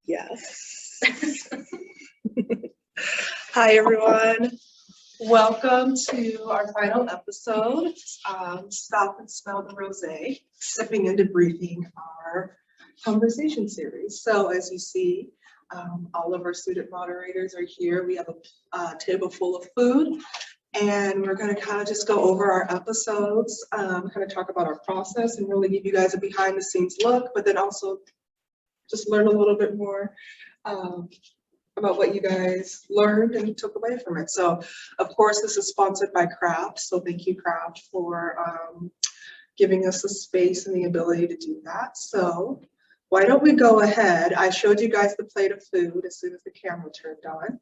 Yes. Hi, everyone. Welcome to our final episode, Stop and Smell the Rosé, stepping into Debriefing, our conversation series. So as you see, all of our student moderators are here. We have a table full of food, and we're going to kind of just go over our episodes, kind of talk about our process and really give you guys a behind the scenes look, but then also just learn a little bit more about what you guys learned and took away from it. So of course, this is sponsored by Craft. So thank you, Craft, for giving us the space and the ability to do that. So why don't we go ahead? I showed you guys the plate of food as soon as the camera turned on.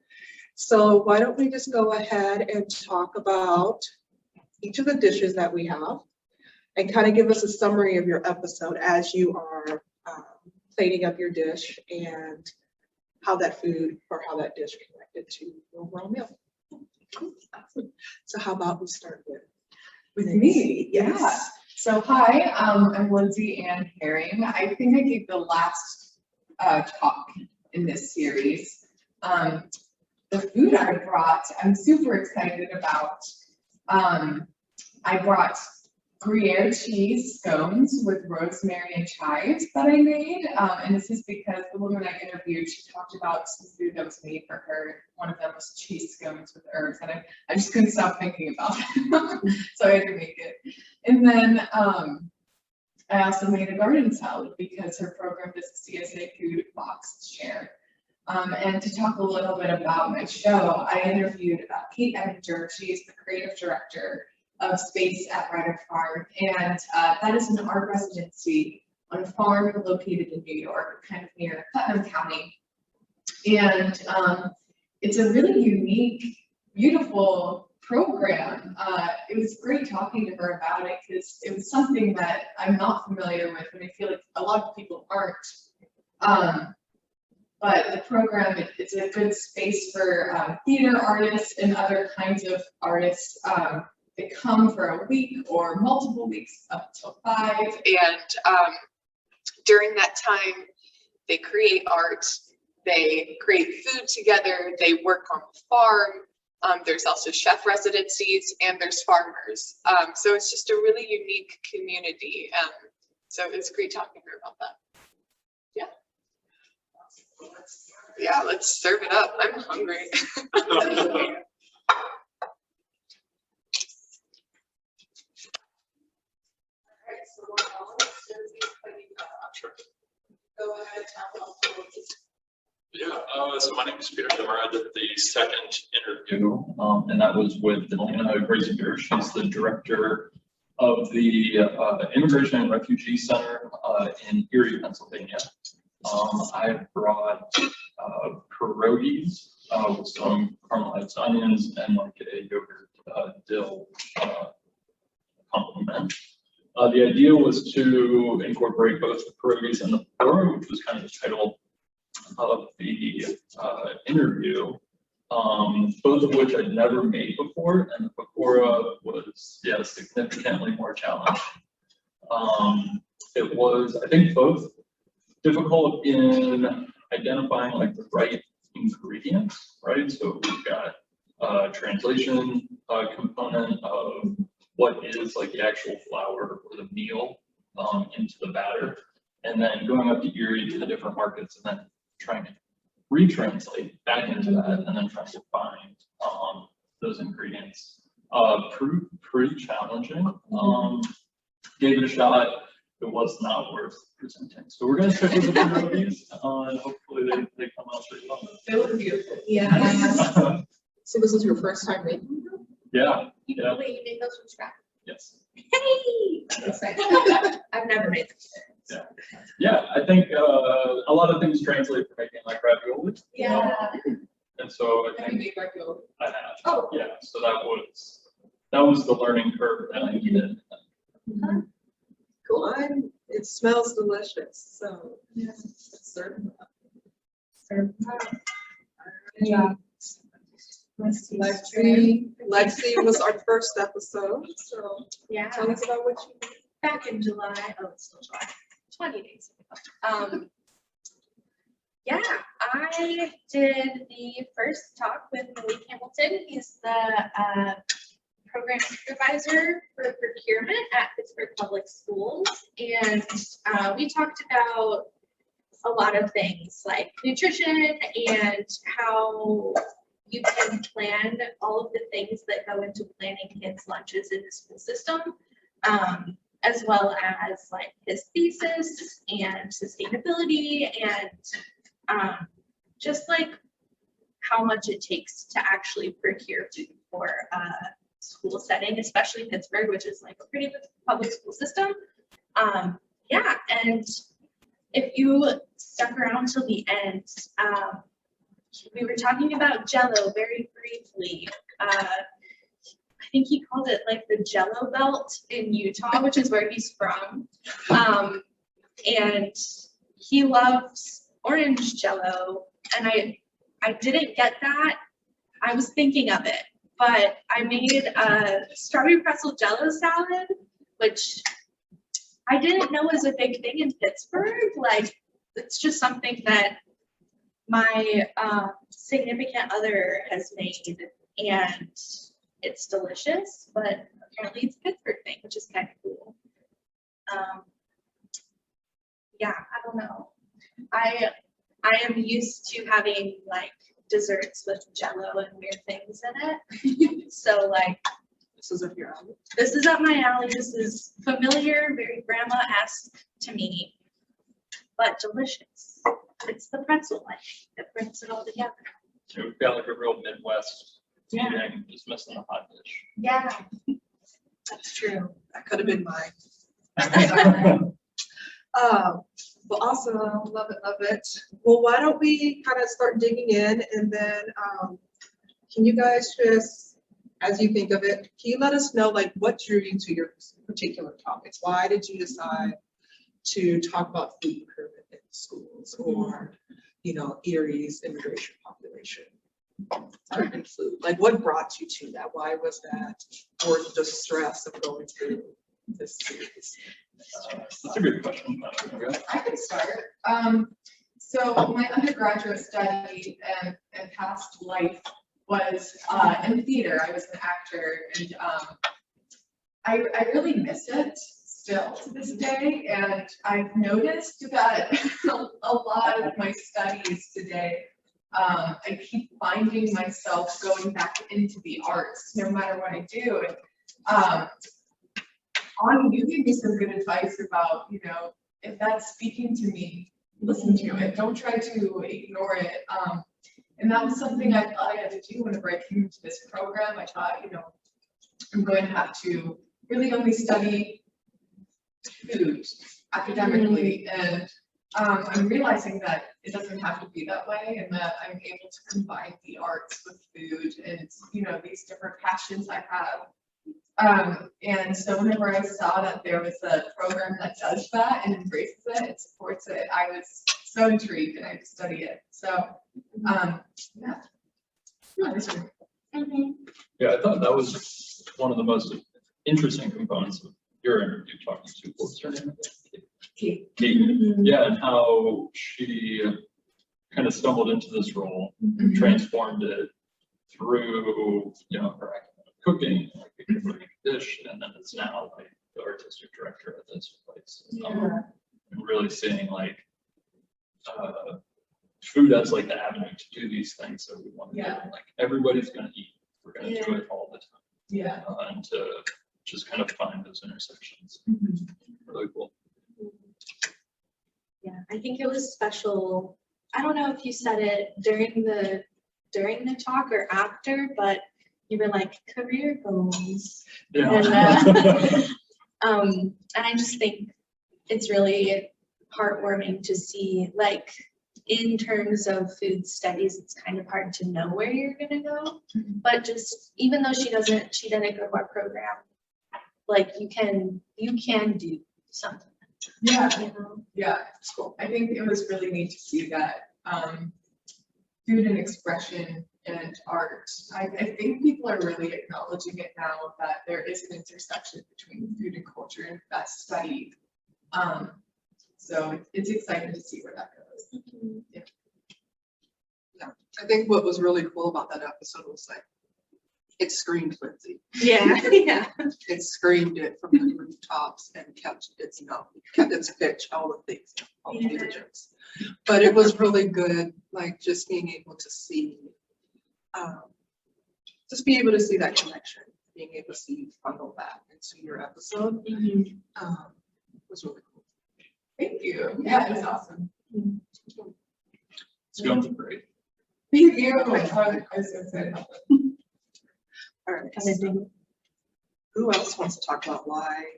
So why don't we just go ahead and talk about each of the dishes that we have and kind of give us a summary of your episode as you are plating up your dish and how that food or how that dish connected to your overall meal. So how about we start with me? Yes. Yeah. So hi, I'm Lindsay Ann Herring. I think I gave the last talk in this series. The food I brought, I'm super excited about. I brought Gruyere cheese scones with rosemary and chives that I made. And this is because the woman I interviewed, she talked about some food that was made for her. One of them was cheese scones with herbs, and I just couldn't stop thinking about it. So I had to make it. And then I also made a garden salad because her program does a CSA food box share. And to talk a little bit about my show, I interviewed Kate Edinger. She is the creative director of space at Ryder Farm, and that is an art residency on a farm located in New York, kind of near Putnam County. And it's a really unique, beautiful program. It was great talking to her about it because it was something that I'm not familiar with, and I feel like a lot of people aren't. But the program, it's a good space for theater artists and other kinds of artists. They come for a week or multiple weeks up till 5. And during that time, they create art, they create food together, they work on the farm. There's also chef residencies and there's farmers. So it's just a really unique community. So it's great talking to her about that. Yeah. Yeah, let's serve it up. I'm hungry. Go ahead, Yeah, so my name is Peter Dimmer. I did the second interview, and that was with Elena Grazinger. She's the director of the Immigration and Refugee Center in Erie, Pennsylvania. I brought pierogies with some caramelized onions and like a yogurt dill accompaniment. The idea was to incorporate both the pierogies and the pakora, which was kind of the title of the interview, both of which I'd never made before, and the pakora was, yeah, significantly more challenging. It was, I think, both difficult in identifying like the right ingredients, right? So we've got translation component of what is like the actual flour or the meal into the batter, and then going up to Erie to the different markets and then trying to retranslate back into that and then trying to find those ingredients. Pretty challenging. Gave it a shot. It was not worth presenting. So we're gonna stick with the pierogies and hopefully they come out pretty well. They look beautiful. Yeah. So this is your first time making them? Yeah. You made those from scratch. Yes. Hey! I've never made them. Yeah. Yeah, I think a lot of things translate for making like ravioli. Yeah. And so I Have you think made ravioli? I have. Oh. Yeah. So that was the learning curve that I needed. Cool. It smells delicious. So yes, serve them up. Serve them up. Good job. Lexi was our first episode. So Yeah. tell us about what you did. Back in July. Oh, it's still July. 20 days ago. Yeah, I did the first talk with Malik Hamilton. He's the program supervisor for procurement at Pittsburgh Public Schools. And we talked about a lot of things like nutrition and how you can plan all of the things that go into planning kids' lunches in the school system, as well as like his thesis and sustainability and just like how much it takes to actually procure food for a school setting, especially Pittsburgh, which is like a pretty big public school system. Yeah, and if you stuck around till the end, we were talking about Jell-O very briefly. I think he called it like the Jell-O belt in Utah, which is where he's from. And he loves orange Jell-O, and I didn't get that. I was thinking of it, but I made a strawberry pretzel Jell-O salad, which I didn't know was a big thing in Pittsburgh. Like, it's just something that my significant other has made, and it's delicious, but apparently it's a Pittsburgh thing, which is kind of cool. Yeah, I don't know. I am used to having like desserts with Jell-O and weird things in it. So like, This is up your alley. this is up my alley. This is familiar, very grandma-esque to me, but delicious. It's the pretzel, I think, that brings it all together. So we've got like a real Midwest Yeah. eating, just missing the hot dish. Yeah, that's true. That could have been mine. Well, awesome. Love it, love it. Well, why don't we kind of start digging in, and then can you guys just, as you think of it, can you let us know like what drew you to your particular topics? Why did you decide to talk about food procurement in schools, or Erie's immigration population? Urban food. Like, what brought you to that? Why was that worth the stress of going through this series? That's a good question. Okay. I can start. So my undergraduate study and past life was in theater. I was an actor, and I really miss it still to this day. And I've noticed that a lot of my studies today, I keep finding myself going back into the arts, no matter what I do. And Ani, you gave me some good advice about, if that's speaking to me, listen to it. Don't try to ignore it. And that was something I thought I had to do whenever I came into this program. I thought, I'm going to have to really only study food academically. And I'm realizing that it doesn't have to be that way, and that I'm able to combine the arts with food and, these different passions I have. And so whenever I saw that there was a program that does that and embraces it and supports it, I was so intrigued, and I had to study it. So, yeah. Yeah, I thought that was one of the most interesting components of your interview, talking to, what was her name? Kate. Yeah, and how she kind of stumbled into this role, transformed it through, her academic cooking, like a dish, and then it's now like the artistic director at this place. And really seeing like food as like the avenue to do these things that we want to do. Like, everybody's gonna eat. We're gonna do it all the time. Yeah. And to just kind of find those intersections. Really cool. Yeah, I think it was special. I don't know if you said it during the talk or after, but you were like, career goals. Yeah. And I just think it's really heartwarming to see, like, in terms of food studies, it's kind of hard to know where you're gonna go. But just, even though she didn't go to our program, like, you can do something. Yeah. You Yeah, it's cool. I think it was really neat to see that food and expression and art. I think people are really acknowledging it now, that there is an intersection between food and culture, and that's studied. So it's exciting to see where that goes. know? Yeah. I think what was really cool about that episode was like, it screamed Lindsay. Yeah, yeah. It screamed it from the rooftops and kept its note, kept its pitch, all the things, all the jokes. But it was really good, like just being able to see, that connection, being able to see you funnel that into your episode, was really cool. Thank you. Yeah, it was awesome. It's going great. Thank you. Oh my God, I was so excited about that. All right. Who else wants to talk about why?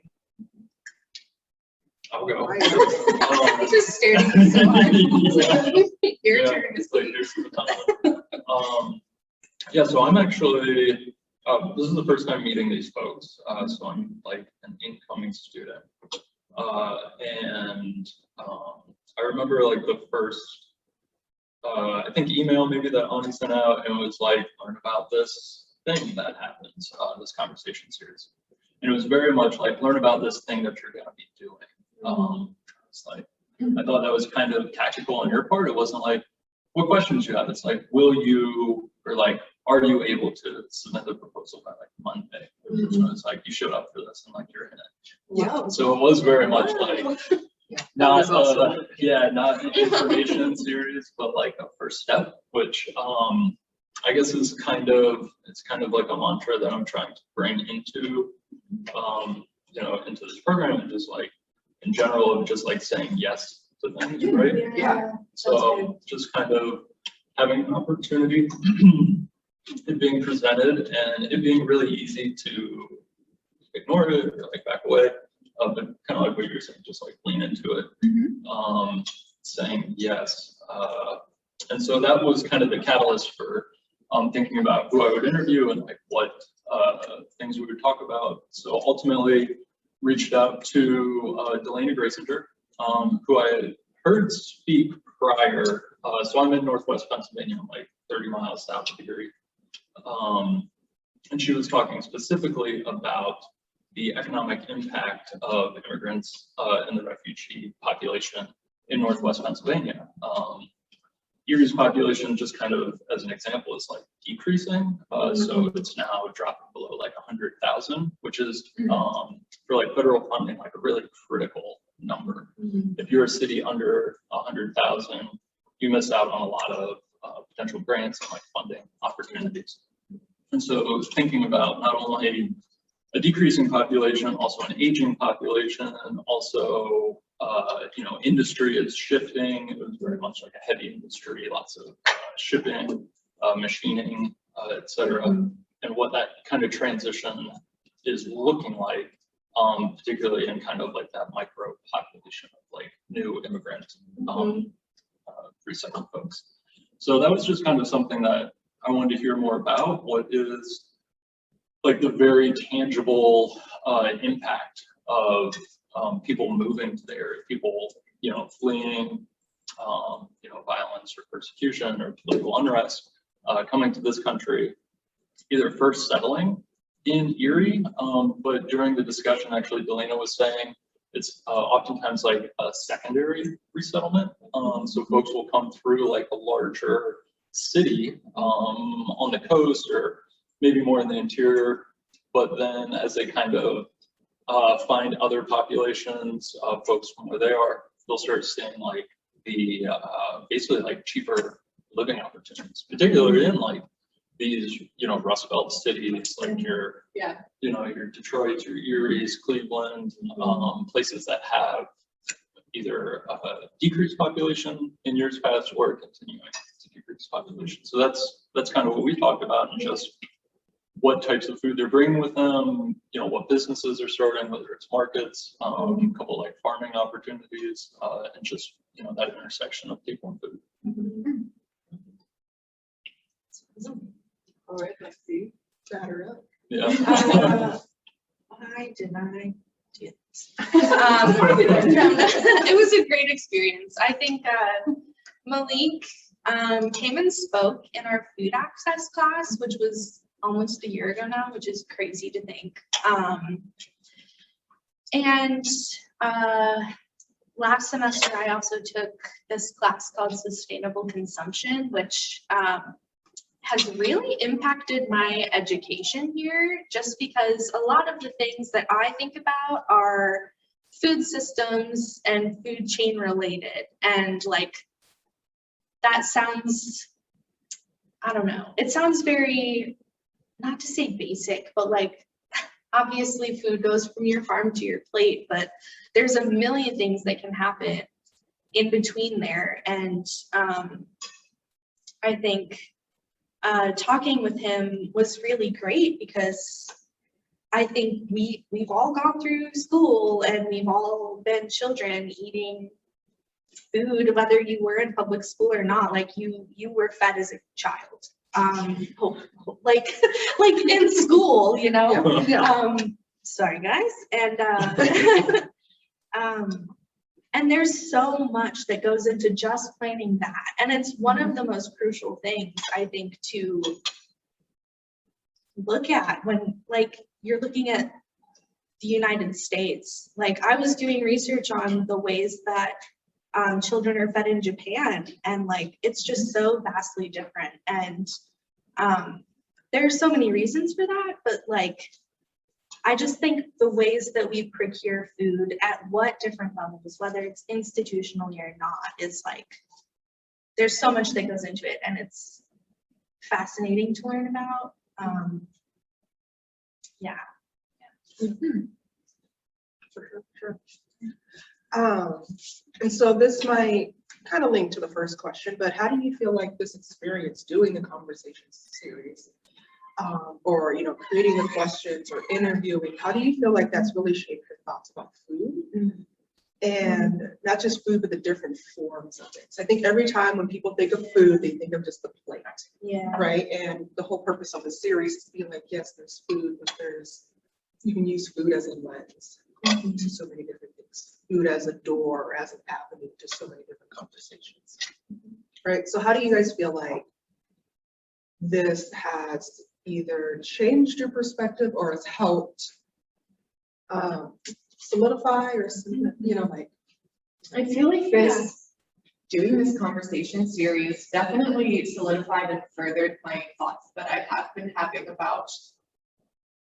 I'll go. I just stared at you so hard. Your Yeah, turn. it's like, here's the time. Yeah, so I'm actually, this is the first time meeting these folks, so I'm like an incoming student. And I remember like the first, I think email maybe that Ani sent out, and it was like, learn about this thing that happens, this conversation series. And it was very much like, learn about this thing that you're gonna be doing. It's like, I thought that was kind of tactical on your part. It wasn't like, what questions you have? It's like, will you, or like, are you able to submit the proposal by like Monday? So it's like, you showed up for this and like, you're in it. Yeah. So it was very much like, not, awesome. not an information series, but like a first step, which I guess is kind of, it's kind of like a mantra that I'm trying to bring into, into this program, and just like, in general, of just like saying yes to things, right? Yeah. So just kind of having an opportunity, it being presented, and it being really easy to ignore it or like back away, but kind of like what you were saying, just like lean into it, saying yes. And so that was kind of the catalyst for thinking about who I would interview and like what things we would talk about. So ultimately reached out to Delaney Graysinger, who I had heard speak prior. So I'm in Northwest Pennsylvania, I'm like 30 miles south of Erie. And she was talking specifically about the economic impact of immigrants in the refugee population in Northwest Pennsylvania. Eurie's population, just kind of as an example, is like decreasing. So it's now dropping below like 100,000, which is for like federal funding, like a really critical number. If you're a city under 100,000, you miss out on a lot of potential grants and like funding opportunities. And so thinking about not only a decreasing population, also an aging population, and also industry is shifting. It was very much like a heavy industry, lots of shipping, machining, et cetera, and what that kind of transition is looking like, particularly in kind of like that micro population of like new immigrant resettlement folks. So that was just kind of something that I wanted to hear more about. What is like the very tangible impact of people moving to the area, people, fleeing, violence or persecution or political unrest, coming to this country, either first settling in Erie, but during the discussion, actually, Delana was saying it's oftentimes like a secondary resettlement. So folks will come through like a larger city on the coast or maybe more in the interior, but then as they kind of find other populations of folks from where they are, they'll start seeing like the basically like cheaper living opportunities, particularly in like these, Rust Belt cities, like your Detroit, your Erie's, Cleveland, places that have either a decreased population in years past or a continuing to decrease population. So that's kind of what we talked about, and just what types of food they're bringing with them, what businesses are starting, whether it's markets, a couple like farming opportunities, and just, that intersection of people and food. All right, let's see. Chat her up. Yeah. Why did I do this? It was a great experience. I think Malik came and spoke in our food access class, which was almost a year ago now, which is crazy to think. And last semester, I also took this class called Sustainable Consumption, which has really impacted my education here, just because a lot of the things that I think about are food systems and food chain related. And like, that sounds, I don't know, it sounds very, not to say basic, but like, obviously food goes from your farm to your plate, but there's a million things that can happen in between there. And I think talking with him was really great, because I think we've all gone through school and we've all been children eating food, whether you were in public school or not. Like you were fed as a child, like in school, you know. Yeah. Sorry guys, and and there's so much that goes into just planning that, and it's one of the most crucial things I think to look at when like you're looking at the United States. Like I was doing research on the ways that children are fed in Japan, and like it's just so vastly different. And there's so many reasons for that, but like I just think the ways that we procure food at what different levels, whether it's institutionally or not, is like there's so much that goes into it, and it's fascinating to learn about. Yeah. For sure. And so this might kind of link to the first question, but how do you feel like this experience doing the conversations series, or creating the questions or interviewing, how do you feel like that's really shaped your thoughts about food? And not just food, but the different forms of it. So I think every time when people think of food, they think of just the plate, Yeah. right? And the whole purpose of the series is to be like, yes, there's food, but you can use food as a lens to so many different things. Food as a door, or as an avenue to so many different conversations, right? So how do you guys feel like this has either changed your perspective or has helped solidify or, like. I feel like doing this conversation series definitely solidified and furthered my thoughts that I have been having about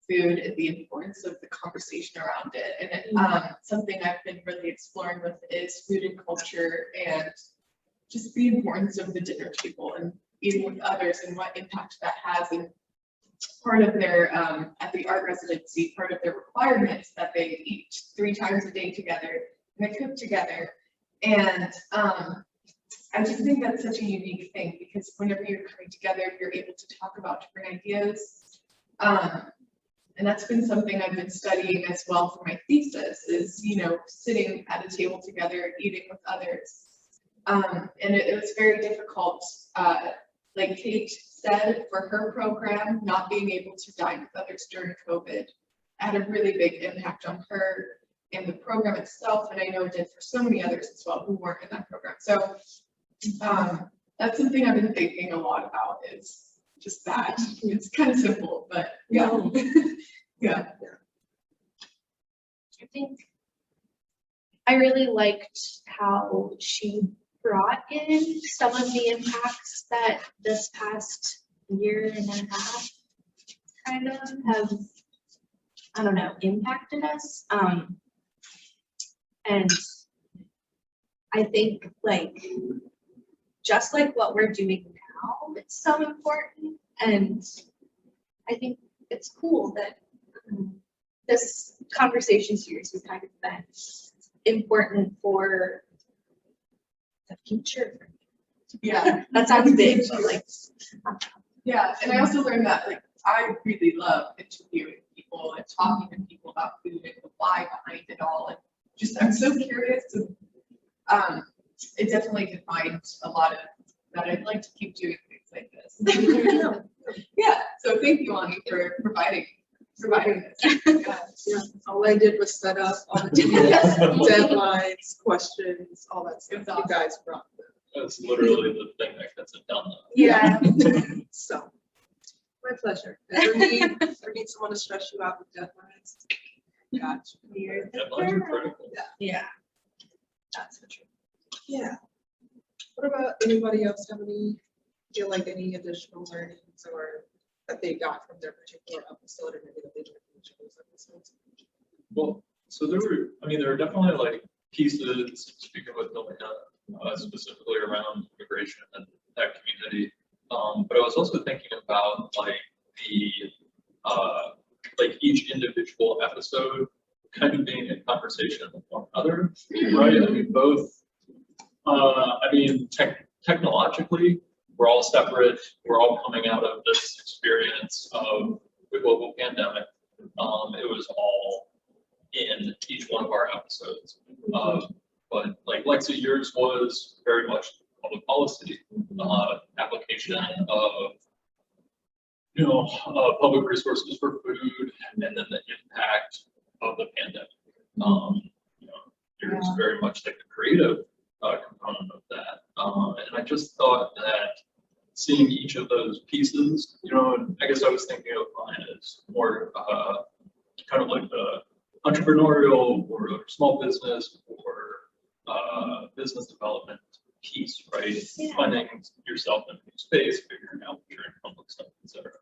food and the importance of the conversation around it. And something I've been really exploring with is food and culture, and just the importance of the dinner table and eating with others and what impact that has. And part of their, at the art residency, part of their requirements that they eat 3 times a day together and they cook together. And I just think that's such a unique thing, because whenever you're coming together, you're able to talk about different ideas. And that's been something I've been studying as well for my thesis, is, sitting at a table together, eating with others. And it was very difficult, like Kate said, for her program, not being able to dine with others during COVID had a really big impact on her and the program itself. And I know it did for so many others as well who weren't in that program. So that's something I've been thinking a lot about, is just that. It's kind of simple, but yeah. Yeah. I think I really liked how she brought in some of the impacts that this past year and a half kind of have, I don't know, impacted us. And I think like, just like what we're doing now, it's so important. And I think it's cool that this conversation series has kind of been important for the future. Yeah. That sounds big, but like. Yeah, and I also learned that, like, I really love interviewing people and talking to people about food and the why behind it all. And just, I'm so curious. And it definitely defined a lot of that. I'd like to keep doing things like this. Yeah, so thank you, Ani, for providing this. Yeah, all I did was set up all the deadlines, questions, all that stuff. You guys brought them. That's literally the thing that gets it done. Yeah. So, my pleasure. Ever need someone to stress you out with deadlines? Gotcha. Deadlines are critical. Yeah. That's for true. Yeah. What about anybody else have any feel like any additional learnings or that they got from their particular episode, or maybe that they took from each of those episodes? Well, so there are definitely like pieces, speaking with Milena, specifically around immigration and that community. But I was also thinking about like like each individual episode kind of being in conversation with one another, right? I mean, both, technologically, we're all separate. We're all coming out of this experience of the global pandemic. It was all in each one of our episodes. But like Lexi, yours was very much public policy, application of, public resources for food, and then the impact of the pandemic. Yours very much like the creative component of that. And I just thought that seeing each of those pieces, and I guess I was thinking of mine as more kind of like the entrepreneurial or small business or business development piece, right? Yeah. Finding yourself in a new space, figuring out what you're in public stuff, etc.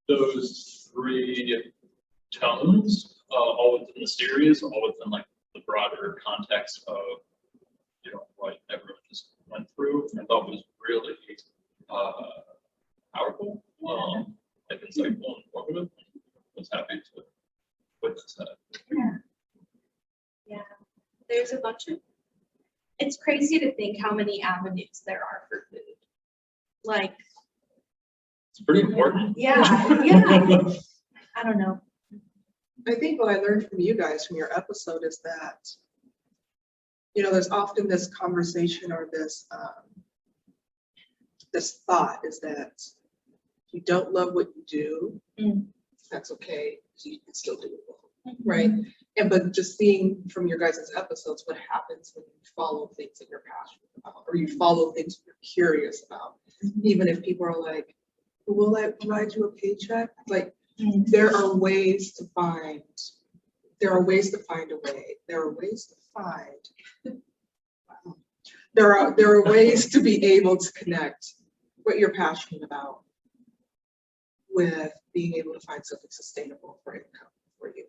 Those three tones, all within the series, all within like the broader context of what everyone just went through, I thought was really powerful, like insightful and informative. I was happy to witness that. Yeah, there's a bunch of, it's crazy to think how many avenues there are for food. Like, It's pretty important. yeah. I don't know. I think what I learned from you guys from your episode is that, there's often this conversation or this thought is that if you don't love what you do, that's okay, you can still do it well, right? But just seeing from your guys' episodes what happens when you follow things that you're passionate about, or you follow things you're curious about, even if people are like, will I provide you a paycheck? Like, there are ways to find a way. There are ways to find. There are ways to be able to connect what you're passionate about with being able to find something sustainable for income for you,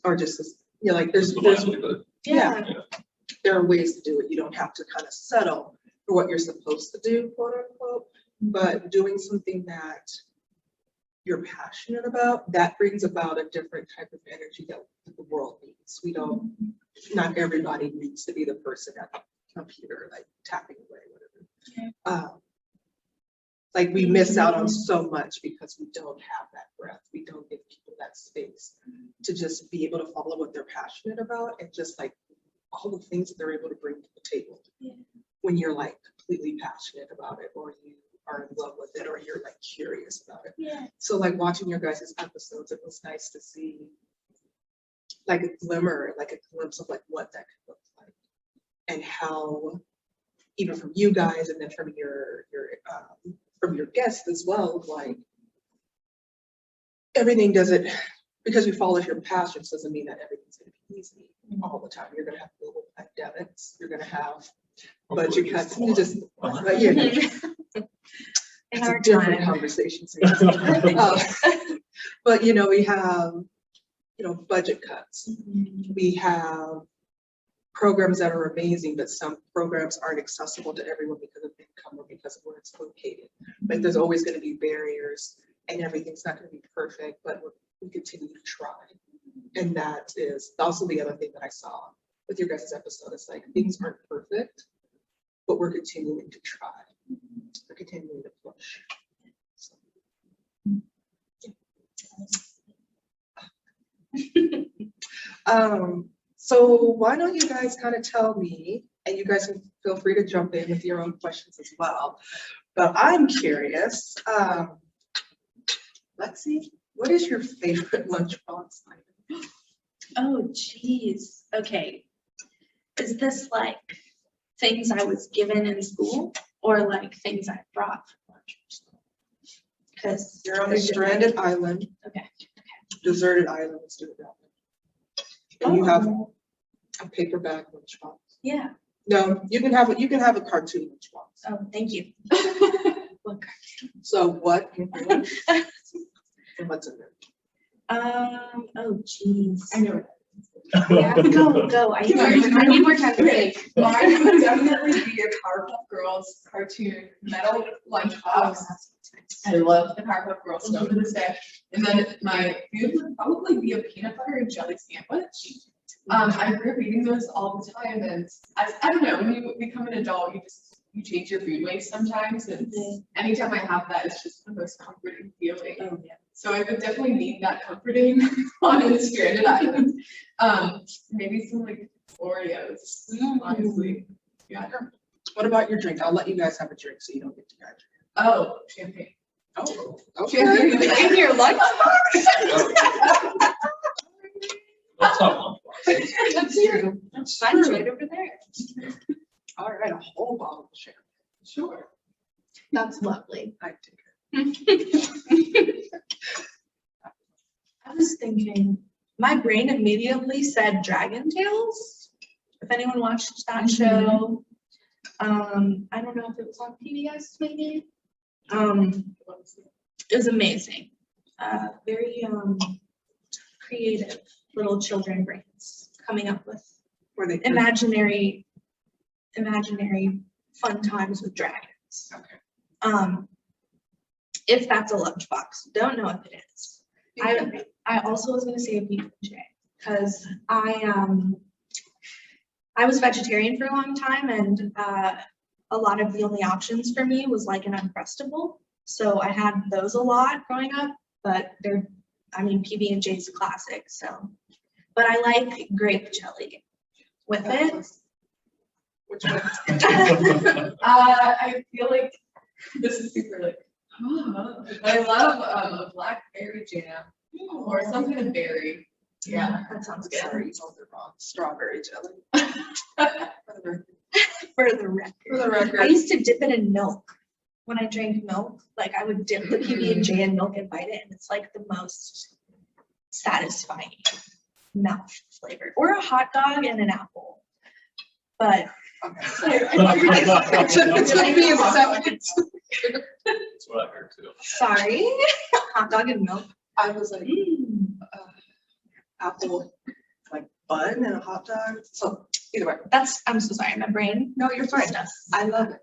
or just there's Yeah. there are ways to do it. You don't have to kind of settle for what you're supposed to do, quote unquote, but doing something that you're passionate about, that brings about a different type of energy that the world needs. Not everybody needs to be the person at the computer, like tapping away, whatever. Like we miss out on so much because we don't have that breath. We don't give people that space to just be able to follow what they're passionate about, and just like all the things that they're able to bring to the table when you're like completely passionate about it, or you are in love with it, or you're like curious about it. Yeah. So like watching your guys' episodes, it was nice to see like a glimmer, like a glimpse of like what that could look like, and how even from you guys and then from your guests as well, like everything doesn't, because you follow your passions doesn't mean that everything's going to be easy all the time. You're going to have global pandemics. You're going to have budget cuts. It's a different conversation. But we have budget cuts. We have programs that are amazing, but some programs aren't accessible to everyone because of income or because of where it's located. Like there's always going to be barriers, and everything's not going to be perfect, but we continue to try. And that is also the other thing that I saw with your guys' episode. It's like things aren't perfect, but we're continuing to try. We're continuing to push. So why don't you guys kind of tell me, and you guys can feel free to jump in with your own questions as well, but I'm curious, Lexi, what is your favorite lunchbox item? Oh, geez. Okay. Is this like things I was given in school, or like things I brought from lunch from school? Because You're on a stranded island. Okay. Deserted island, let's do it that way. And you have a paper bag lunchbox. Yeah. No, you can have a cartoon lunchbox. Oh, thank you. What So what? And what's in there? Oh geez. I know. Yeah, go. I need more time to think. Mine would definitely be a Powerpuff Girls cartoon metal lunchbox. I love the Powerpuff Girls still to this day. And then my food would probably be a peanut butter and jelly sandwich. I grew up eating those all the time, and I don't know, when you become an adult, you change your food ways sometimes, and anytime I have that, it's just the most comforting feeling. Oh, yeah. So I would definitely need that comforting on a stranded island. Maybe some like Oreos, honestly. Yeah. What about your drink? I'll let you guys have a drink so you don't get dehydrated. Oh, champagne. Oh, okay. Champagne in your lunchbox? That's not lunchbox. That's true. Mine's right over there. All right, a whole bottle of champagne. Sure. That's lovely. I take it. I was thinking, my brain immediately said Dragon Tales. If anyone watched that show, I don't know if it was on PBS maybe. It was amazing. Very creative little children brains coming up with Were they imaginary fun times with dragons. Okay. If that's a lunchbox, don't know if it is. I also was gonna say a PB&J because I was vegetarian for a long time, and a lot of the only options for me was like an Uncrustable. So I had those a lot growing up, but PB&J is a classic. So, but I like grape jelly with it. Which one? I feel like this is super like, I love a blackberry jam or some kind of berry. Yeah, That sounds good. Sorry, you told it wrong. Strawberry jelly. For the record. For the I record. used to dip it in milk. When I drank milk, like I would dip the PB&J in milk and bite it, and it's like the most satisfying mouth flavor. Or a hot dog and an apple. But Okay. It took me a second. That's what I heard too. sorry, hot dog and milk. I was like, apple, like bun and a hot dog. So either way, I'm so sorry, my brain. no, you're fine. Stuff. I love it.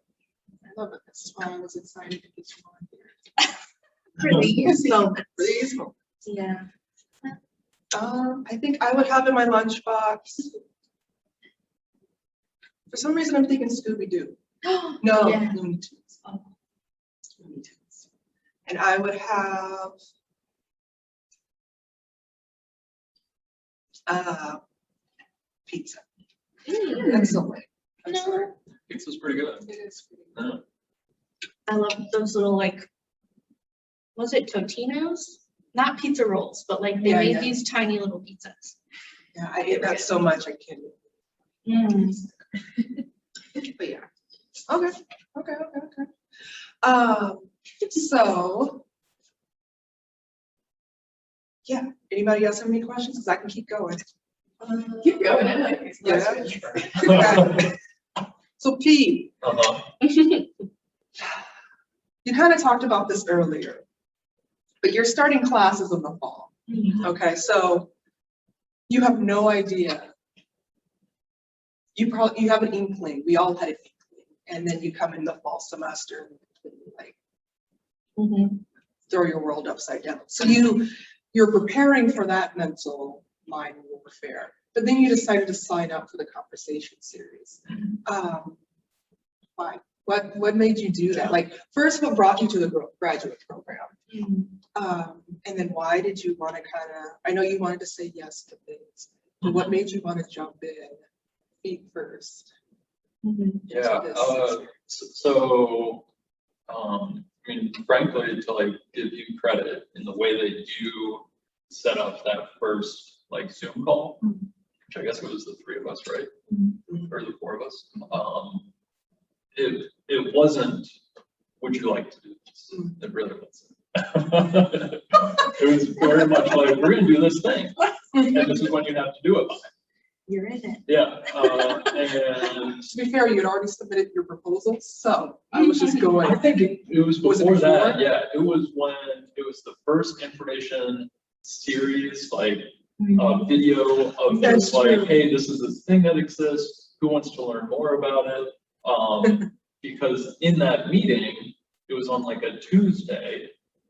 I love it. This is why I was excited to get you on here. For these moments. For these moments. Yeah. I think I would have in my lunchbox. For some reason, I'm thinking Scooby-Doo. No, Yeah. Looney Tunes. Oh. Looney Tunes. And I would have pizza. That's the way. I'm No. sorry. Pizza's pretty good. It is pretty Yeah. I love those little was it Totino's? Not pizza rolls, but like they Yeah, made yeah. these tiny little pizzas. Yeah, I ate that so much I can't. But yeah. Okay. So. Yeah, anybody else have any questions? Because I can keep going. Keep going. I like these Yeah. questions. Okay. So Pete, Uh-huh. you kind of talked about this earlier, but you're starting classes in the fall. Okay, so you have no idea. You have an inkling. We all had an inkling, and then you come in the fall semester and like throw your world upside down. So you're preparing for that mental mind warfare, but then you decided to sign up for the conversation series. Why? What made you do that? Like, first, what brought you to the graduate program? And then why did you want to I know you wanted to say yes to things, but what made you want to jump in feet first? Yeah, frankly, to like give you credit in the way that you set up that first like Zoom call, which I guess it was the three of us, right? Or the four of us. It wasn't, would you like to do this? It really wasn't. It was very much like, we're gonna do this thing, and this is when you have to do it by. You're in it. Yeah, and To be fair, you had already submitted your proposal, so I was just I going, think it was Was it before that, before? yeah, it was when, it was the first information series, like, video of That's just like, true. hey, this is this thing that exists, who wants to learn more about it? Because in that meeting, it was on like a Tuesday,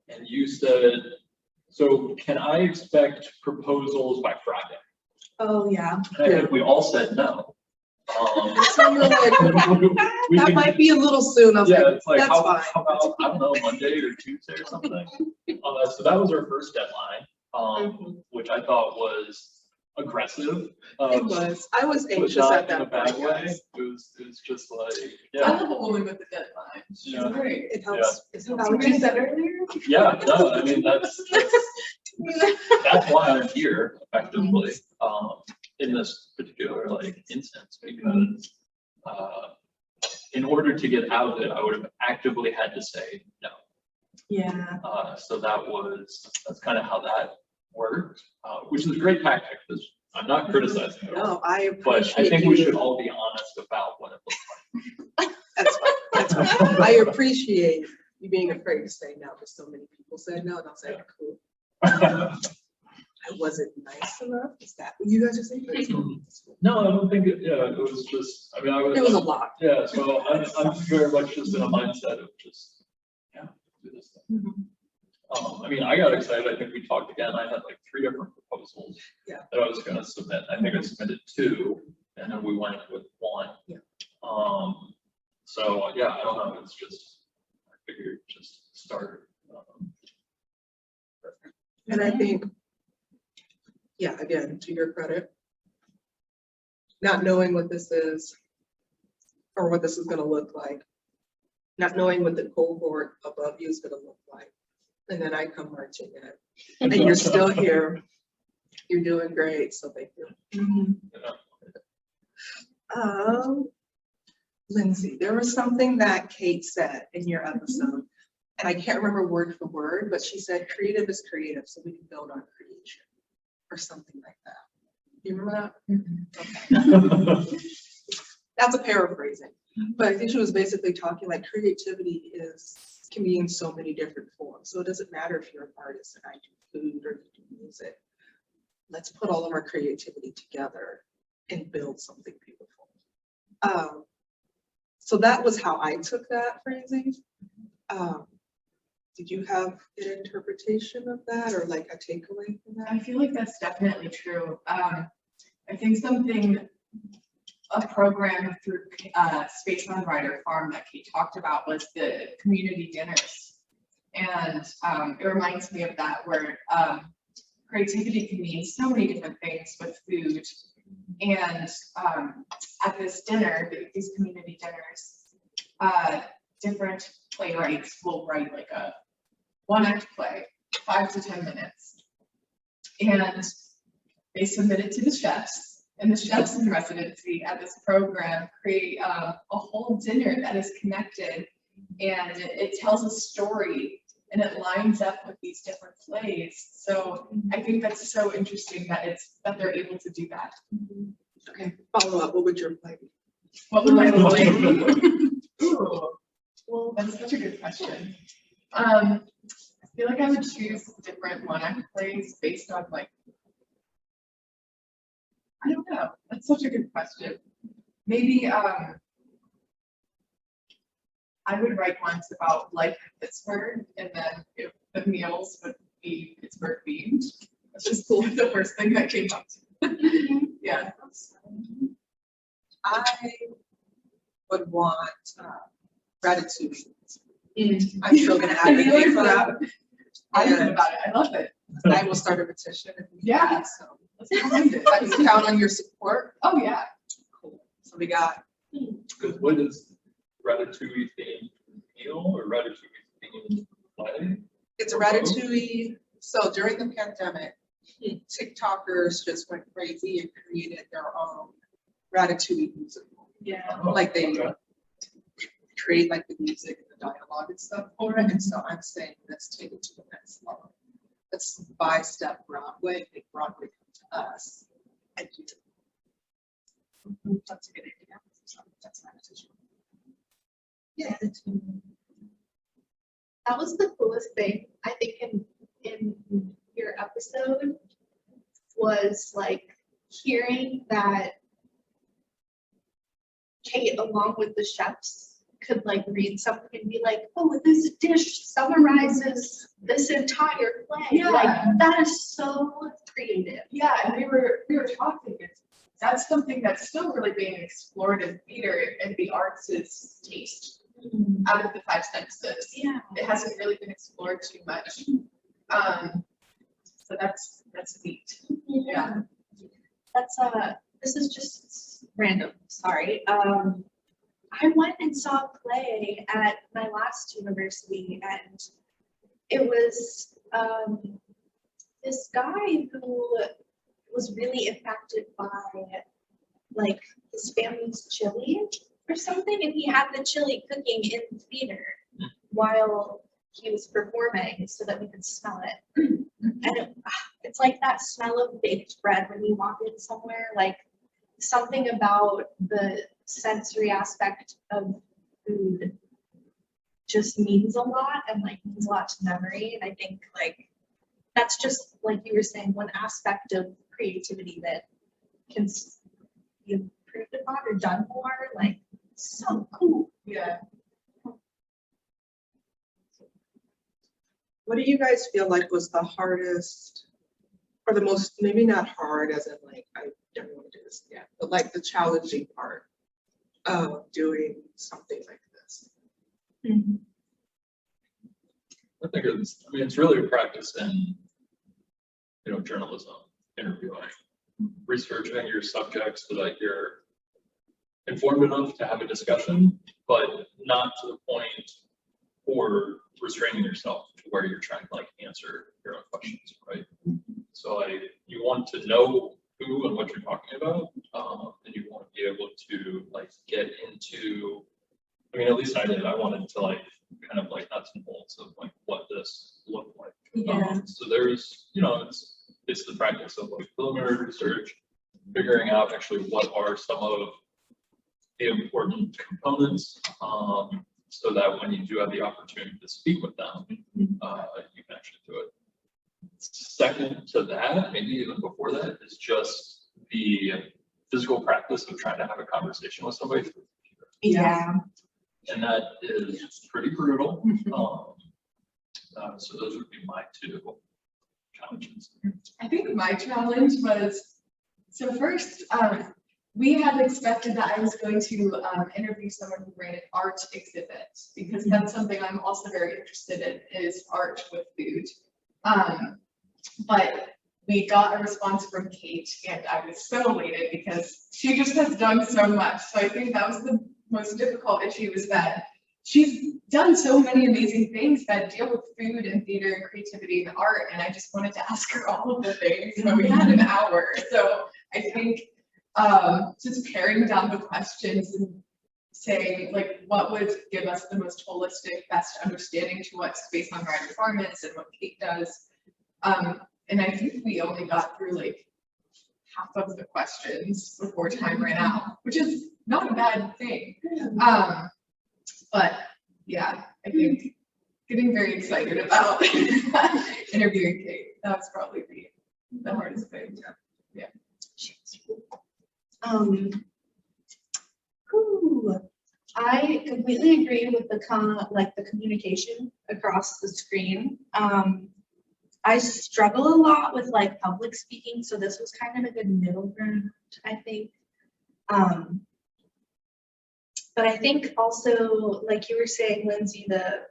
and you said, so can I expect proposals by Friday? Oh, yeah. And I think we all said no. so you're like, We that could- might be a little soon. I was Yeah, like, it's like, that's how fine. about, I don't know, Monday or Tuesday or something? So that was our first deadline, which I thought was aggressive. It was, I was But anxious not at in a that bad point, way, guys. it was just like, I yeah, love a woman with a deadline. She's Yeah. great. It helps. It How helps. you said earlier? yeah, no, I mean, that's why I'm here effectively, in this particular like instance, because, in order to get out of it, I would have actively had to say no. Yeah. So that's kind of how that worked, which is a great tactic, because I'm not criticizing it. No, I But appreciate I think we should you. all be honest about what it looks That's fine, that's fine. I appreciate you being afraid to say no, because so many people said no, and I was like, cool. like. I wasn't nice enough, is that what you guys are saying? No, I don't think it, yeah, it was just, I mean, I was. It was a lot. Yeah, so I'm very much just in a mindset of just, yeah, do this thing. I mean, I got excited, I think we talked again, I had like 3 different proposals. Yeah. That I was gonna submit, I think I submitted 2, and then we went with 1. Yeah. So, yeah, I don't know, it's just, I figured just start. And I think, yeah, again, to your credit, not knowing what this is or what this is gonna look like, not knowing what the cohort above you is gonna look like. And then I come marching in, and you're still here. You're doing great, so thank you. Lindsay, there was something that Kate said in your episode, and I can't remember word for word, but she said creative is creative, so we can build on creation, or something like that. Do you remember that? Okay. That's a paraphrasing, but I think she was basically talking like creativity can be in so many different forms. So it doesn't matter if you're an artist and I do food or you do music. Let's put all of our creativity together and build something beautiful. So that was how I took that phrasing. Did you have an interpretation of that or like a takeaway from that? I feel like that's definitely true. I think a program through Space on Rider Farm that Kate talked about was the community dinners. And it reminds me of that, where creativity can mean so many different things with food. And at this dinner, these community dinners, different playwrights will write like a 1-act play, 5 to 10 minutes. And they submit it to the chefs. And the chefs in residency at this program create a whole dinner that is connected, and it tells a story, and it lines up with these different plays. So I think that's so interesting that they're able to do that. Okay, follow up, what would your play be? What would my play be? Ooh, well, that's such a good question. I feel like I would choose different 1-act plays based on like, I don't know. That's such a good question. Maybe I would write ones about life in Pittsburgh, and then if the meals would be Pittsburgh themed. That's just the first thing that came up to me. Yeah. I would want Ratatouille. I'm still gonna advocate for that. I know about it. I love it. I will start a petition if we Yeah. can, so Let's find it. I can count on your support. Oh yeah. Cool. So we got, Because what is Ratatouille themed meal or Ratatouille themed play? it's a Ratatouille. So during the pandemic, TikTokers just went crazy and created their own Ratatouille musical. Yeah. Oh, Like they okay. create like the music and the dialogue and stuff for it. And so I'm saying, let's take it to the next level. Let's buy step Broadway, make Broadway come to us and do That's a good idea. So that's not a issue. Yeah. That was the coolest thing, I think, in your episode was like hearing that Kate, along with the chefs, could like read something and be like, oh, this dish summarizes this entire play. Yeah. Like that is so creative. Yeah, and we were talking, that's something that's still really being explored in theater and the arts is taste out of the five senses. Yeah. It hasn't really been explored too much. So that's neat. Yeah. That's this is just random, sorry. I went and saw a play at my last university and it was this guy who was really impacted by like his family's chili or something, and he had the chili cooking in the theater while he was performing so that we could smell it. And it's like that smell of baked bread when you walk in somewhere, like something about the sensory aspect of food just means a lot and like means a lot to memory. And I think like that's just like you were saying, one aspect of creativity that can be improved upon or done more. Like so cool. Yeah. What do you guys feel like was the hardest or the most, maybe not hard as in like, I don't want to do this yet, but like the challenging part of doing something like this? I think it's really a practice in, journalism, interviewing, researching your subjects so that you're informed enough to have a discussion, but not to the point or restraining yourself to where you're trying to like answer your own questions, right? So you want to know who and what you're talking about, and you want to be able to like get into, at least I did, I wanted to like kind of like nuts and bolts of like what this looked like. Yeah. So there's, it's the practice of like preliminary research, figuring out actually what are some of the important components, so that when you do have the opportunity to speak with them, you can actually do it. Second to that, maybe even before that, is just the physical practice of trying to have a conversation with somebody through the computer. Yeah. And that is pretty brutal. So those would be my two challenges. I think my challenge was, so first, we had expected that I was going to interview someone who ran an art exhibit, because that's something I'm also very interested in, is art with food. But we got a response from Kate, and I was so elated because she just has done so much. So I think that was the most difficult issue, is that she's done so many amazing things that deal with food and theater and creativity and art, and I just wanted to ask her all of the things, but we had an hour. So I think just paring down the questions and saying like what would give us the most holistic, best understanding to what Space on Rider Farm is and what Kate does. And I think we only got through like half of the questions before time ran out, which is not a bad thing. But yeah, I think getting very excited about interviewing Kate, that's probably the hardest thing. Yeah. I completely agree with the communication across the screen. I struggle a lot with like public speaking, so this was kind of a good middle ground, I think. But I think also, like you were saying, Lindsay, the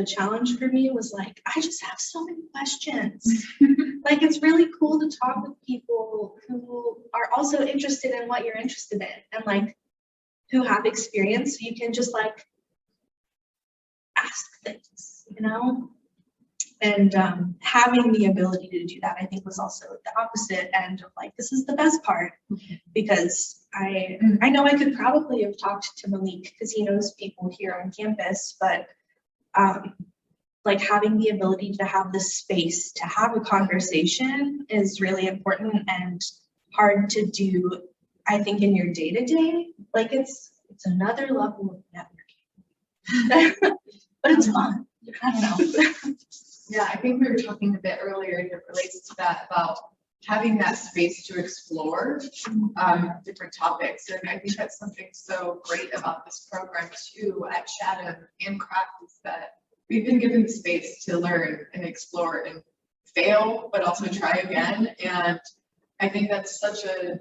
challenge for me was like, I just have so many questions. Like, it's really cool to talk with people who are also interested in what you're interested in and like who have experience. So you can just like ask things, And having the ability to do that, I think, was also the opposite end of like, this is the best part, because I know I could probably have talked to Malik because he knows people here on campus, but like having the ability to have the space to have a conversation is really important and hard to do I think in your day-to-day, like it's another level of networking. But it's fun. I don't know. Yeah, I think we were talking a bit earlier, and it relates to that about having that space to explore different topics. And I think that's something so great about this program too at Chatham and Craft is that we've been given the space to learn and explore and fail, but also try again. And I think that's such a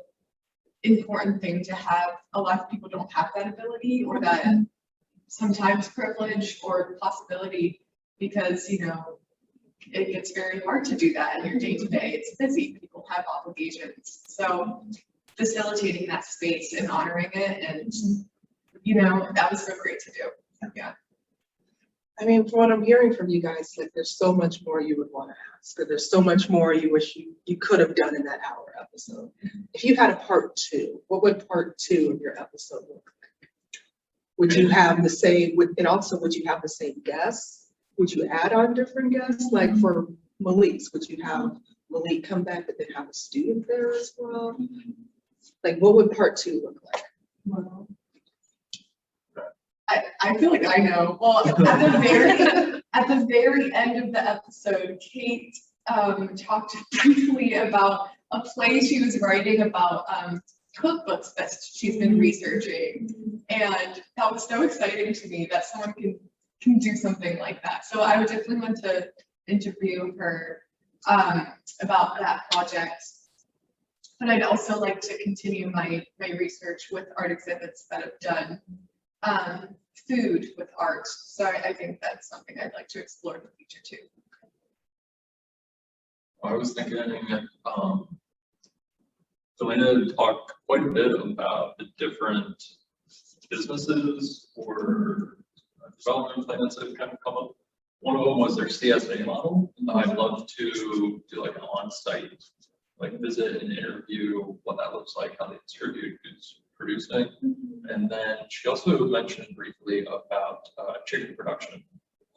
important thing to have. A lot of people don't have that ability or that sometimes privilege or possibility because, you know, it gets very hard to do that in your day to day. It's busy, people have obligations. So facilitating that space and honoring it and, you know, that was so great to do. Yeah. I mean, from what I'm hearing from you guys, like there's so much more you would want to ask, or there's so much more you wish you could have done in that hour episode. If you had a part 2, what would part 2 of your episode look like? Would you have the same, and also would you have the same guests? Would you add on different guests? Like for Malik's, would you have Malik come back but then have a student there as well? Like what would part 2 look like? Well, I feel like I know. Well, at the very end of the episode, Kate talked briefly about a play she was writing about cookbooks that she's been researching, and that was so exciting to me that someone can do something like that. So I would definitely want to interview her about that project. But I'd also like to continue my research with art exhibits that I've done. Food with art. So I think that's something I'd like to explore in the future too. I was thinking, Selena talked quite a bit about the different businesses or development plans that have kind of come up. One of them was their CSA model. I'd love to do like an on-site, like visit and interview what that looks like, how they distribute, who's producing. And then she also mentioned briefly about chicken production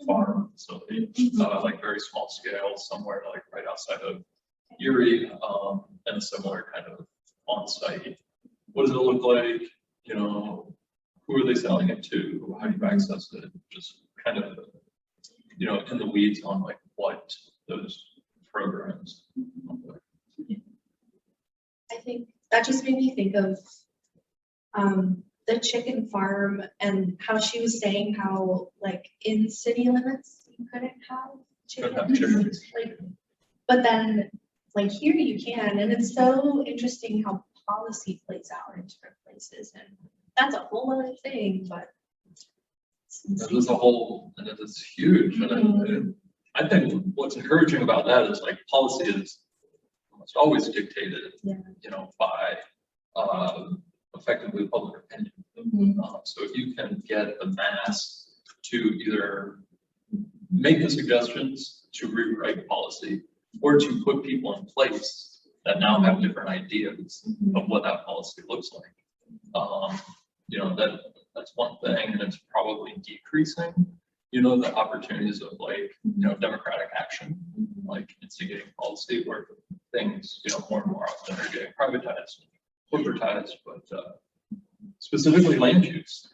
farm facility, like very small scale, somewhere like right outside of Erie, and a similar kind of on-site. What does it look like? You know, who are they selling it to? How do you access it? Just kind of, you know, in the weeds on like what those programs look like. I think that just made me think of the chicken farm and how she was saying how like in city limits you couldn't have chickens. Like, but then like here you can, and it's so interesting how policy plays out in different places, and that's a whole other thing. But That is a whole, and it is huge. And I think what's encouraging about that is like policy is almost always dictated, you know, by effectively public opinion. So if you can get the mass to either make the suggestions to rewrite policy or to put people in place that now have different ideas of what that policy looks like, you know, that's one thing, and it's probably decreasing, you know, the opportunities of like, you know, democratic action, like instigating policy where things, you know, more and more often are getting privatized, corporatized, but specifically land use.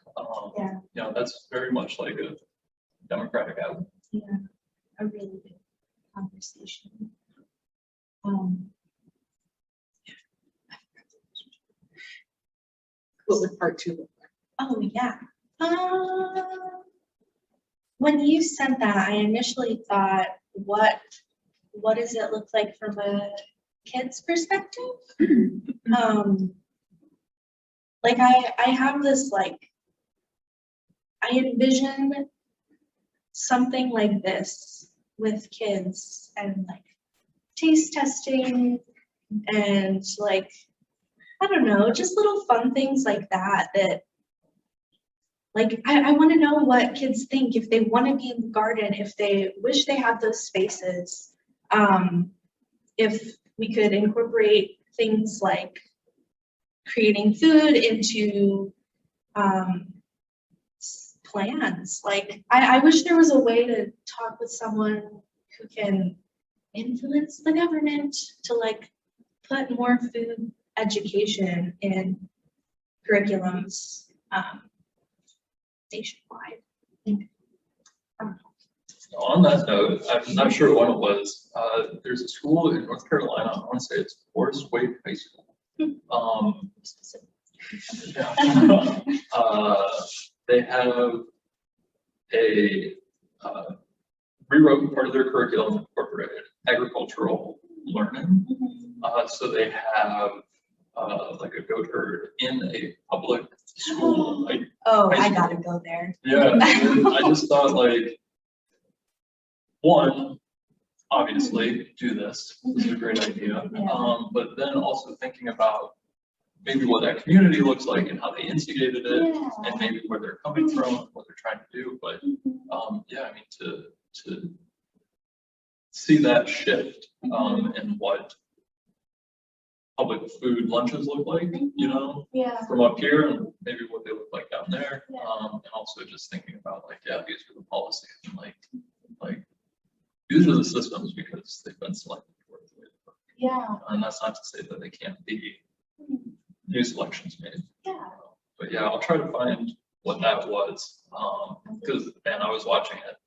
You know, that's very much like a democratic outlet. yeah, a really good conversation. What would part 2 look like? Oh yeah. When you said that, I initially thought, what does it look like from a kid's perspective? Like I have this like, I envision something like this with kids and like taste testing and like, I don't know, just little fun things like that, that like, I want to know what kids think, if they want to be in the garden, if they wish they had those spaces, if we could incorporate things like creating food into plans. Like, I wish there was a way to talk with someone who can influence the government to like put more food education in curriculums nationwide. On that note, I'm not sure what it was. There's a school in North Carolina. I want to say it's Forest Wade High School. Yeah. They have a rewrote part of their curriculum incorporated agricultural learning. So they have like a goat herd in a public school. Like, Oh, high I school. gotta go there. Yeah, and I just thought like, one, obviously do this. This is a great idea. Yeah. But then also thinking about maybe what that community looks like and how they instigated it, Yeah. and maybe where they're coming from, what they're trying to do. But yeah, I mean to see that shift in what public food lunches look like, you know, Yeah. from up here and maybe what they look like down there. Yeah. And also just thinking about like, yeah, these are the policies and like these are the systems because they've been selected for it. Yeah. And that's not to say that they can't be new selections made. Yeah. But yeah, I'll try to find what that was. Because man, I was watching it.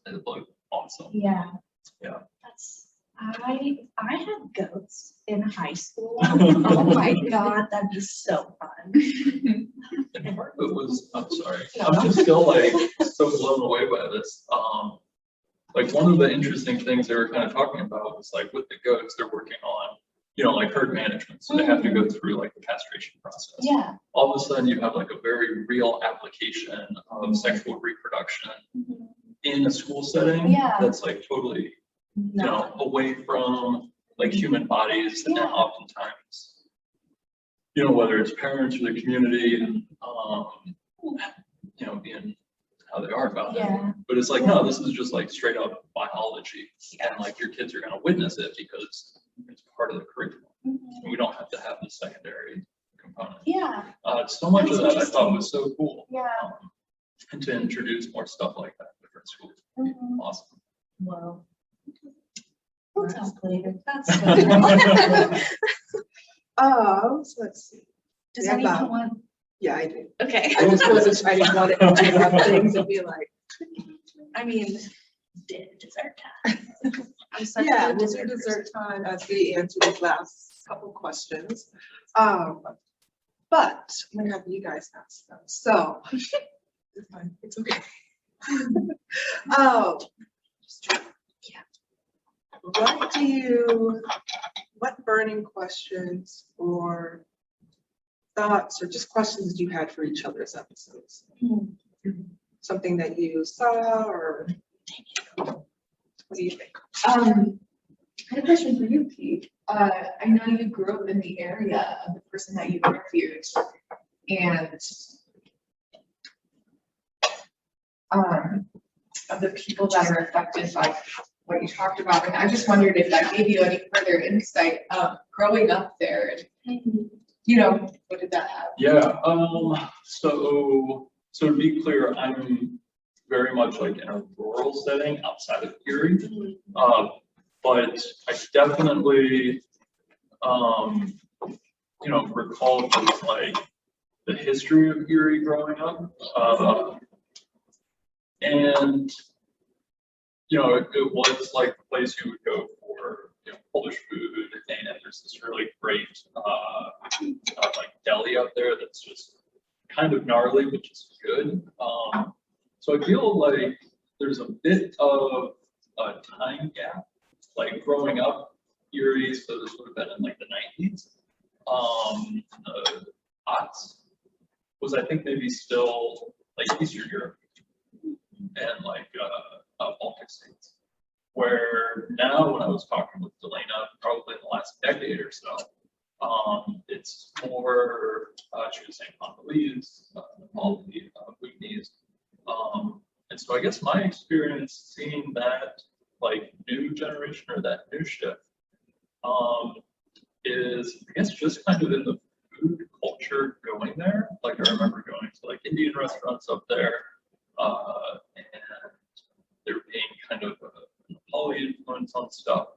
It looked awesome. Yeah. Yeah. I had goats in high school. Oh my God, that'd be so fun. And part of it was, I'm sorry, No. I'm just still like so blown away by this. Like one of the interesting things they were kind of talking about was like with the goats, they're working on, you know, like herd management. So they have to go through like the castration process. Yeah. All of a sudden you have like a very real application of sexual reproduction in a school setting. Yeah. That's like totally, you know, away from like human bodies and Yeah. oftentimes, you know, whether it's parents or the community, you know, being how they are about it. Yeah. But it's like, no, this is just like straight up biology. And like your kids are gonna witness it because it's part of the curriculum. And we don't have to have the secondary component. Yeah. So much of That's that I thought was so cool. Yeah. And to introduce more stuff like that in different schools. Awesome. Well. We'll talk later. That's so So let's see. Does Yeah, anyone about- want? Yeah, I do. Okay. I just wasn't, I didn't want to interrupt things and be like, I mean, dessert time. I'm such yeah, a we'll do dessert dessert time as we answer these last couple questions. But I'm gonna have you guys ask them, so. It's fine, it's okay. What burning questions or thoughts or just questions you had for each other's episodes? Something that you saw or what do you think? I had a question for you, Pete. I know you grew up in the area of the person that you interviewed, and of the people that are affected by what you talked about, and I just wondered if that gave you any further insight growing up there. And, you know, what did that have? Yeah, so to be clear, I'm very much like in a rural setting outside of Erie. But I definitely, you know, recall just like the history of Erie growing up. And, you know, it was like the place you would go for, you know, Polish food, and there's this really great, like deli out there that's just kind of gnarly, but just good. So I feel like there's a bit of a time gap, like growing up Erie, so this would have been in like the 90s. The aughts was, I think, maybe still like Eastern Europe and like Baltic states, where now when I was talking with Delana, probably in the last decade or so, it's more, she was saying Congolese, all the Bhutanese. And so I guess my experience seeing that like new generation or that new shift is, I guess, just kind of in the food culture going there. Like I remember going to like Indian restaurants up there, and there being kind of a Nepali influence on stuff.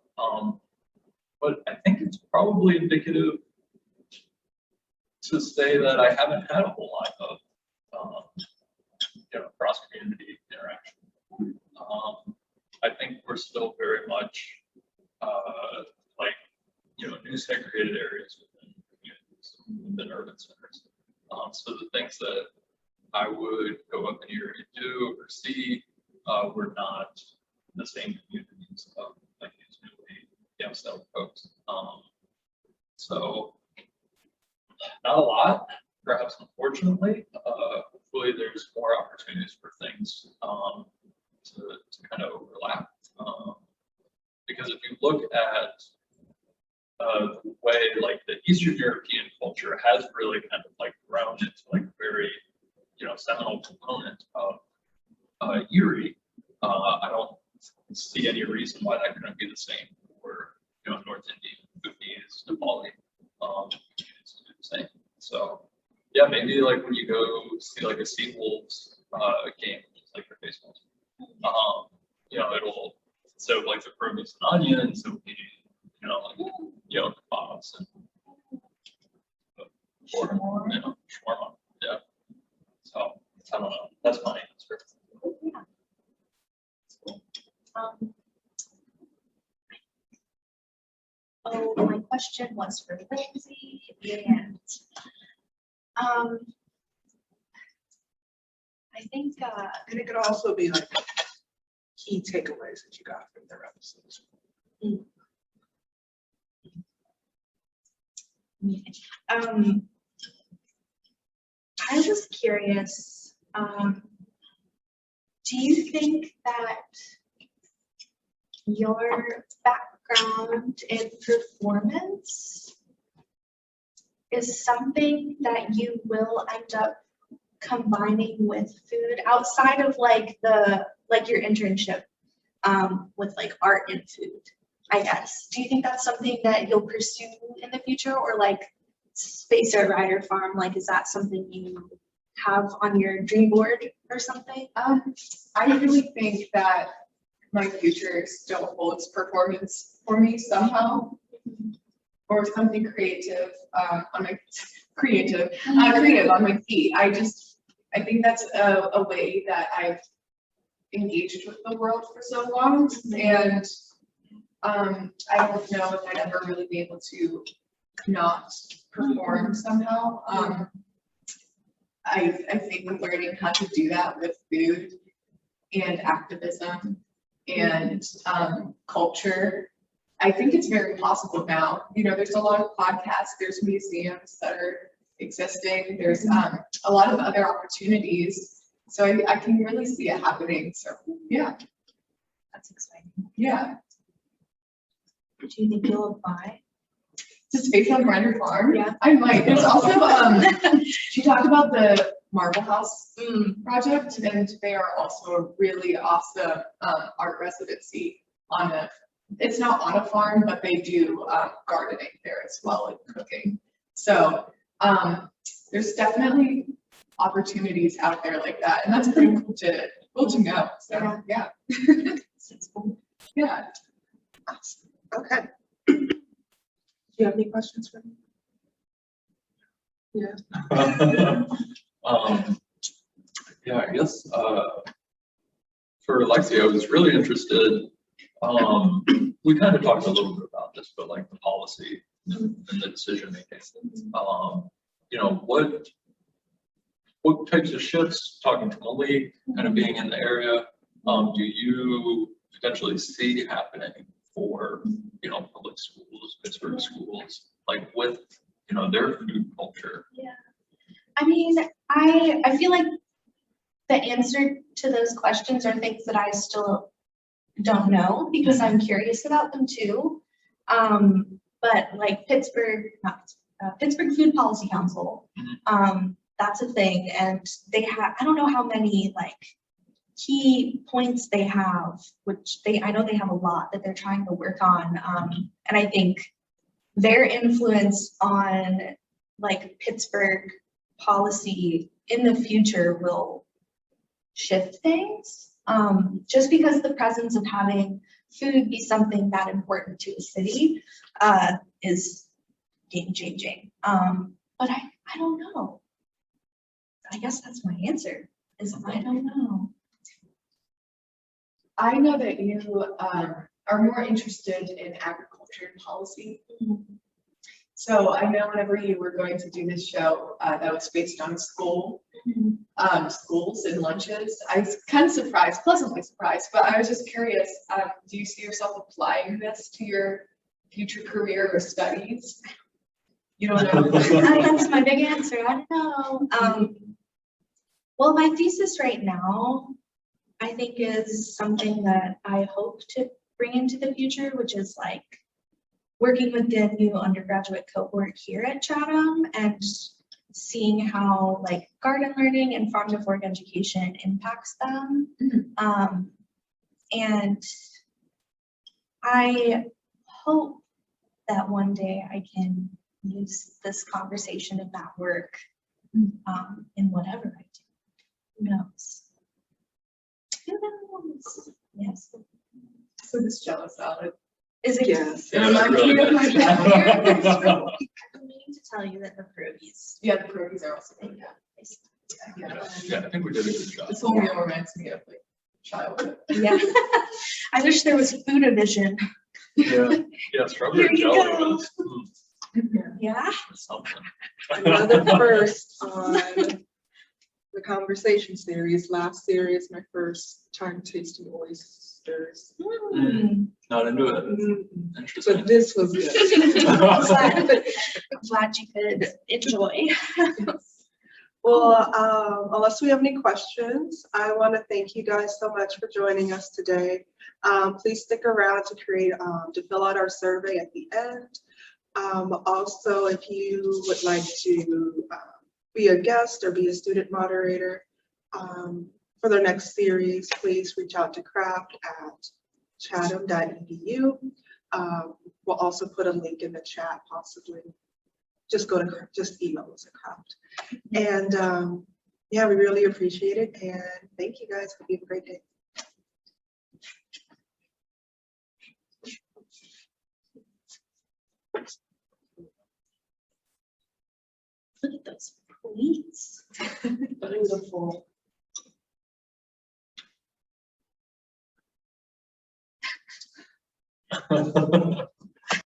But I think it's probably indicative to say that I haven't had a whole lot of, cross-community interaction. I think we're still very much, new segregated areas within communities, within urban centers. So the things that I would go up in the area and do or see were not the same communities of like these newly settled folks. So not a lot, perhaps unfortunately. Hopefully there's more opportunities for things to kind of overlap. Because if you look at the way like the Eastern European culture has really kind of like grown into like a very, seminal component of Erie, I don't see any reason why that couldn't be the same for, North Indian, Bhutanese, Nepali, it's to do the same. So yeah, maybe like when you go see like a Seawolves game, just like their baseball, it'll, instead of like the produce and onions, it'll be, kebabs and shawarma, yeah. So I don't know, that's my answer. Yeah. My question was for Lindsay, and I think And it could also be like key takeaways that you got from their episodes. I was curious, do you think that your background in performance is something that you will end up combining with food outside of like your internship with like art and food, I guess? Do you think that's something that you'll pursue in the future, or like Space or Rider Farm, like is that something you have on your dream board or something? I really think that my future still holds performance for me somehow, or something creative on my creative on my feet. I think that's a way that I've engaged with the world for so long, and I don't know if I'd ever really be able to not perform somehow. I think learning how to do that with food and activism and culture, I think it's very possible now. There's a lot of podcasts, there's museums that are existing, there's a lot of other opportunities. So I can really see it happening. So yeah. That's exciting. Yeah. Do you think you'll apply? To Space on Rider Farm? Yeah. I might. There's also, she talked about the Marble House project, and they are also a really awesome art residency it's not on a farm, but they do gardening there as well and cooking. So there's definitely opportunities out there like that, and that's pretty cool to know. So yeah. Yeah. Okay. Do you have any questions for me? Yeah. Yeah, I guess for Lexi, I was really interested. We kind of talked a little bit about this, but like the policy and the decision making. What types of shifts, talking to Malik, kind of being in the area, do you potentially see happening for public schools, Pittsburgh schools, like with their food culture? Yeah. I mean, I feel like the answer to those questions are things that I still don't know because I'm curious about them too. But like Pittsburgh Food Policy Council, that's a thing, and they have, I don't know how many like key points they have, which I know they have a lot that they're trying to work on. And I think their influence on like Pittsburgh policy in the future will shift things, just because the presence of having food be something that important to a city is game changing. but I don't know. I guess that's my answer, is I don't know. I know that you are more interested in agriculture and policy. So I know whenever you were going to do this show that was based on schools and lunches, I was kind of surprised, pleasantly surprised, but I was just curious, do you see yourself applying this to your future career or studies? You don't know? That's my big answer. I don't know. Well, my thesis right now, I think, is something that I hope to bring into the future, which is like working with the new undergraduate cohort here at Chatham and seeing how like garden learning and farm to fork education impacts them. And I hope that one day I can use this conversation and that work in whatever I do. Who knows? Who knows? Yes. So this Jello salad. Is it? Yes. Yeah, I'm that's really here, good. my bad. I'm meaning to tell you that the pierogies. Yeah, the pierogies are also good. Yeah, I think we did a good job. This whole meal reminds me of like childhood. Yeah. I wish there was Food-a-vision. Yeah, strawberry Here you jelly go. was Yeah. something. Another first on the conversation series. Last series, my first time tasting oysters. Not into it. Mm, Interesting. But this was good. I'm glad you could enjoy. Well, unless we have any questions, I want to thank you guys so much for joining us today. Please stick around to fill out our survey at the end. Also, if you would like to be a guest or be a student moderator for the next series, please reach out to Craft at chatham.edu. We'll also put a link in the chat, possibly. Just email us at Craft. And yeah, we really appreciate it. And thank you guys. Hope you have a great day. Look at those pleats. Beautiful.